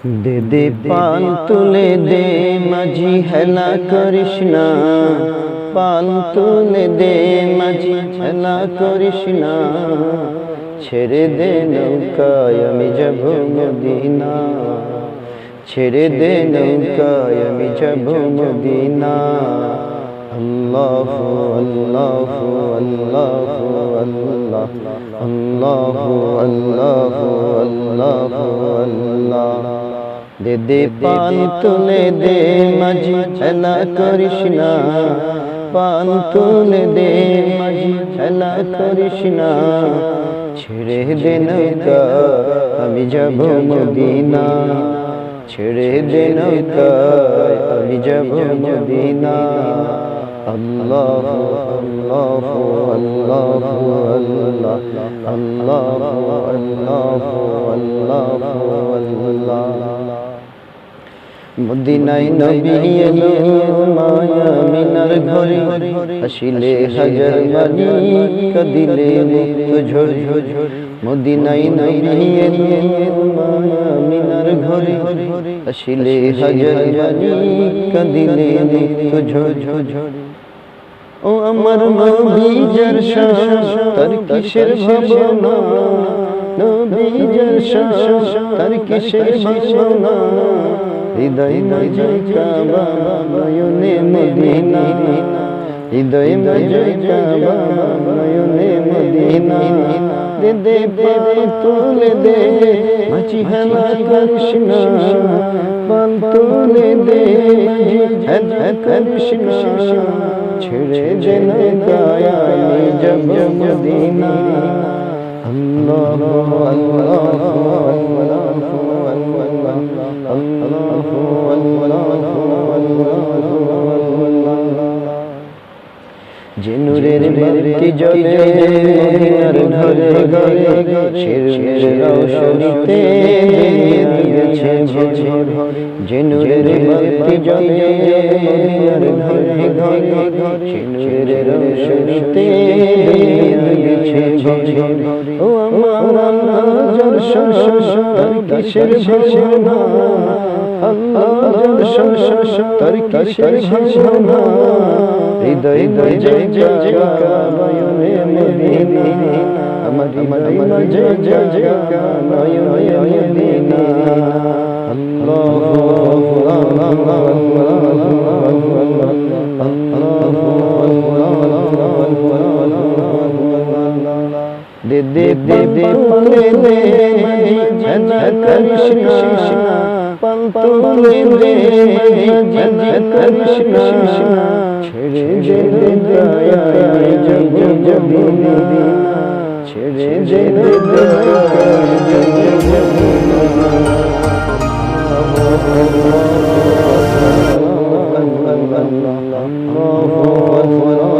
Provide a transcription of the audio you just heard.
দে দে পাল তুলে দে মাঝি হেলা করিস না, পাল তুলে দে মাঝি হেলা করিস না, ছেড়ে দে নৌকায় আমি যাব মদিনা, ছেড়ে দে নৌকায় আমি যাব মদিনা। আল্লাহু আল্লাহু আল্লাহু আল্লাহ, আল্লাহু আল্লাহু আল্লাহু আল্লাহ। দে দে পাল তুলে দে মাঝি হেলা করিস না, পাল তুলে দে মাঝি হেলা করিস না, ছেড়ে দে নৌকা আমি যাব মদিনা, ছেড়ে দে নৌকা আমি যাব মদিনা। আল্লাহু আল্লাহু আল্লাহু আল্লাহ, আল্লাহু আল্লাহু আল্লাহু আল্লাহ। মদিনায় নবী এলো মায়া মিনার ঘরে, আসিলে হাজার বাণী কাঁদিলে মুক্ত ঝরে। মদিনায় নবী এলো মায়া মিনার ঘরে, আসিলে হাজার বাণী কাঁদিলে মুক্ত ঝরে। ও আমার নবী যার শান তার কিসের ভাবনা, নবী যার শান তার কিসের ভাবনা, হৃদয় মাঝে কাবা নয়নে মদিনা, হৃদয় মাঝে কাবা নয়নে মদিনা। দে দে পাল তুলে দে মাঝি হেলা করিস না, পাল তুলে দে মাঝি হেলা করিস না, ছেড়ে দে নৌকায় আমি যাব মদিনা। আল্লাহু আল্লাহু আল্লাহু আল্লাহ, আল্লাহু আল্লাহু আল্লাহু। যে নূরের বাতি জ্বলে মদিনার ঘরে ঘরে, সে নূরের রওশনীতে দিয়েছে ভরে। যে নূরের বাতি জ্বলে মদিনার ঘরে ঘরে, সে নূরের রওশনীতে দিয়েছে ভরে। ও আমার আল্লাহ যার শান তার কিসের ভাবনা, আল্লাহ যার শান তার কিসের ভাবনা, হৃদয় মাঝে কাবা নয়নে মদিনা, আমার হৃদয় মাঝে কাবা নয়নে মদিনা। আল্লাহু আল্লাহু আল্লাহু আল্লাহ। দে দে দে দে পালে দে মাঝি হেলা করিস না, পাল তুলে দে মাঝি হেলা করিস না, ছেড়ে দে নৌকায় আমি যাব মদিনা, ছেড়ে দে নৌকায় আমি যাব মদিনা। আল্লাহু আল্লাহু আল্লাহু আল্লাহু